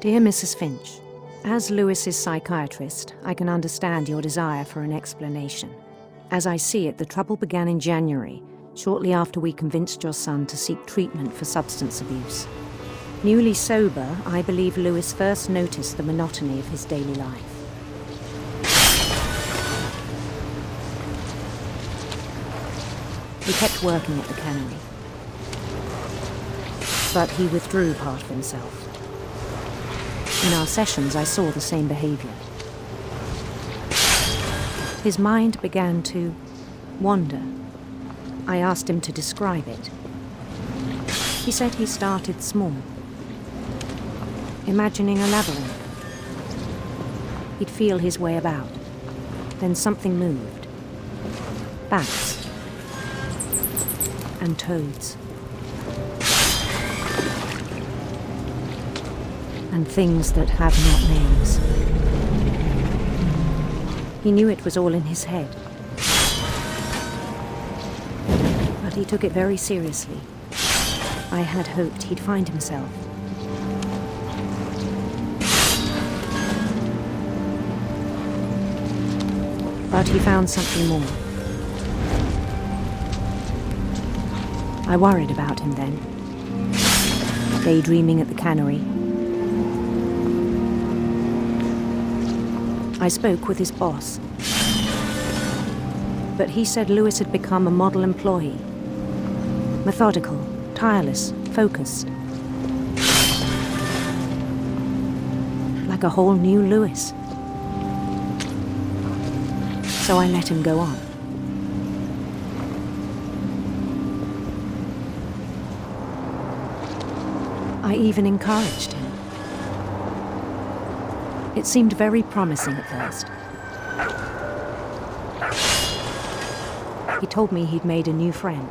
Dear Mrs. Finch, as Lewis's psychiatrist, I can understand your desire for an explanation. As I see it, the trouble began in January, shortly after we convinced your son to seek treatment for substance abuse. Newly sober, I believe Lewis first noticed the monotony of his daily life. He kept working at the cannery, but he withdrew part of himself. In our sessions, I saw the same behavior. His mind began to wander. I asked him to describe it. He said he started small, imagining a labyrinth. He'd feel his way about. Then something moved. Bats and toads. And things that have not names. He knew it was all in his head. But he took it very seriously. I had hoped he'd find himself. But he found something more. I worried about him then. Daydreaming at the cannery. I spoke with his boss. But he said Lewis had become a model employee. Methodical, tireless, focused. Like a whole new Lewis. So I let him go on. I even encouraged him. It seemed very promising at first. He told me he'd made a new friend.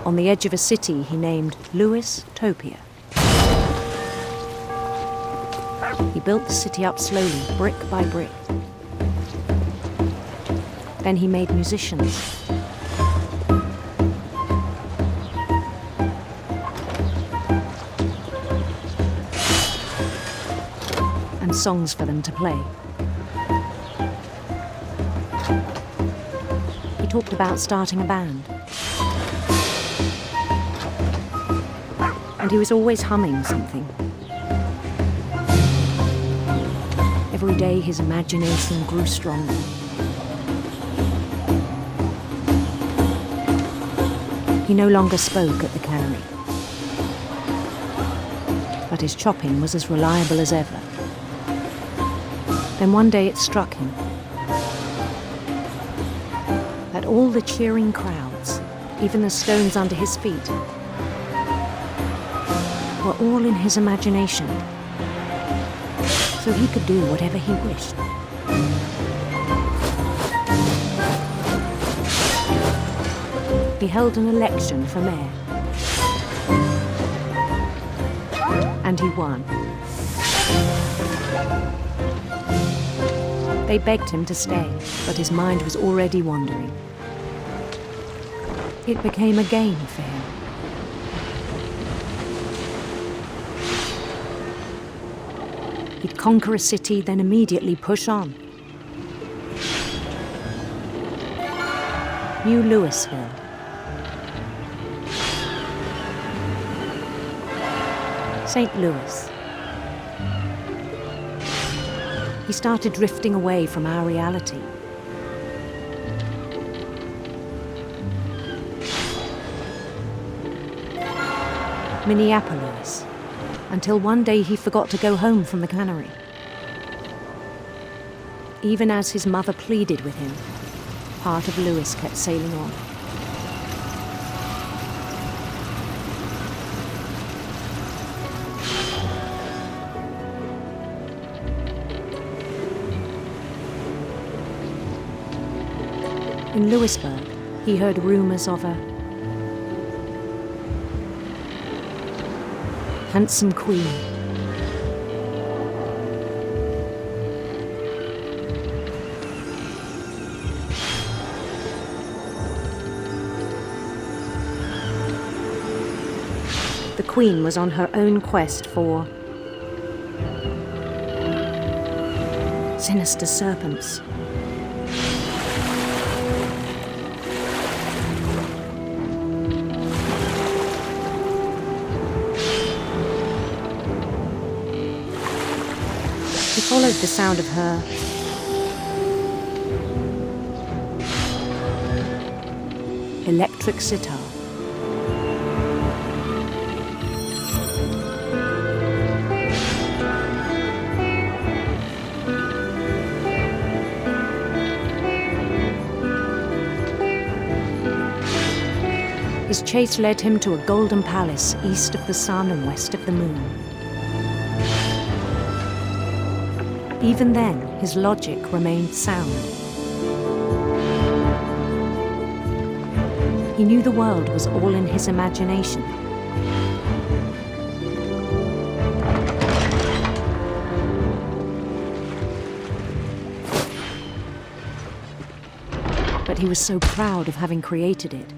On the edge of a city he named Lewis-topia. He built the city up slowly, brick by brick. Then he made musicians. And songs for them to play. He talked about starting a band. And he was always humming something. Every day his imagination grew stronger. He no longer spoke at the cannery. But his chopping was as reliable as ever. Then one day it struck him that all the cheering crowds, even the stones under his feet, were all in his imagination, so he could do whatever he wished. He held an election for mayor, and he won. They begged him to stay, but his mind was already wandering. It became a game for him. He'd conquer a city, then immediately push on. New Louisville. St. Louis. He started drifting away from our reality. Minneapolis, until one day he forgot to go home from the cannery. Even as his mother pleaded with him, part of Lewis kept sailing on. In Lewisburg, he heard rumors of a handsome queen. The Queen was on her own quest for sinister serpents. He followed the sound of her electric sitar. His chase led him to a golden palace east of the sun and west of the moon. Even then, his logic remained sound. He knew the world was all in his imagination. But he was so proud of having created it.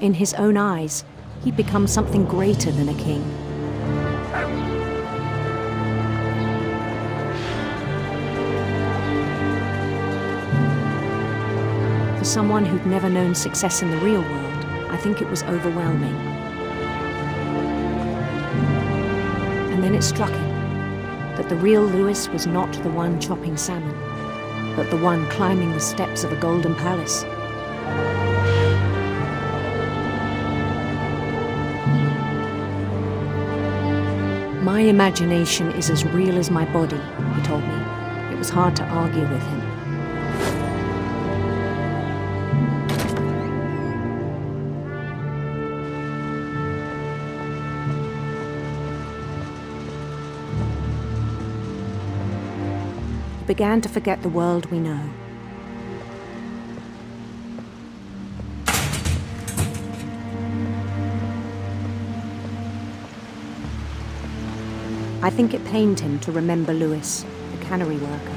In his own eyes, he'd become something greater than a king. For someone who'd never known success in the real world, I think it was overwhelming. And then it struck him that the real Lewis was not the one chopping salmon, but the one climbing the steps of a golden palace. My imagination is as real as my body, he told me. It was hard to argue with him. He began to forget the world we know. I think it pained him to remember Lewis, the cannery worker.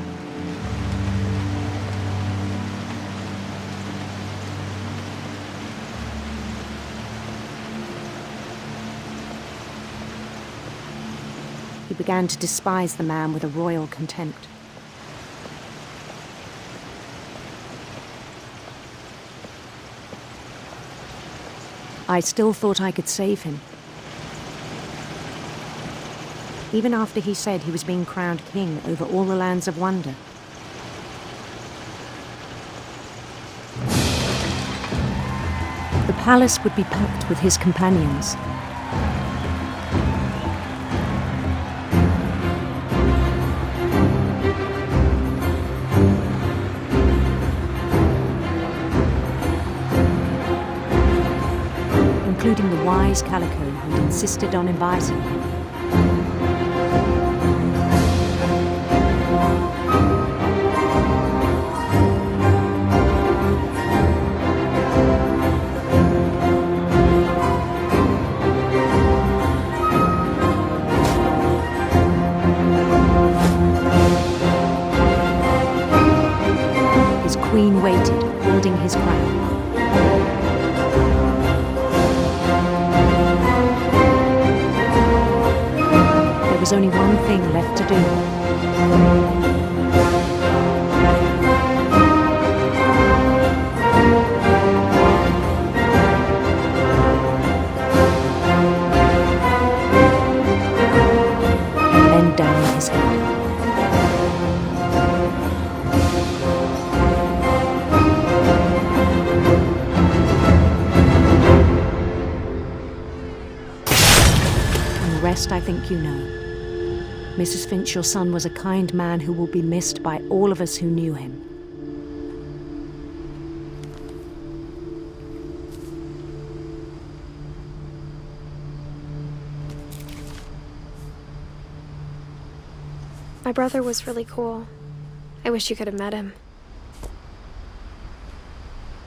He began to despise the man with a royal contempt. I still thought I could save him. Even after he said he was being crowned king over all the lands of wonder. The palace would be packed with his companions. Including the wise Calico who'd insisted on inviting him. His queen waited, holding his crown. There was only one thing left to do. And bend down his head. And the rest I think you know. Mrs. Finch, your son was a kind man who will be missed by all of us who knew him. My brother was really cool. I wish you could have met him.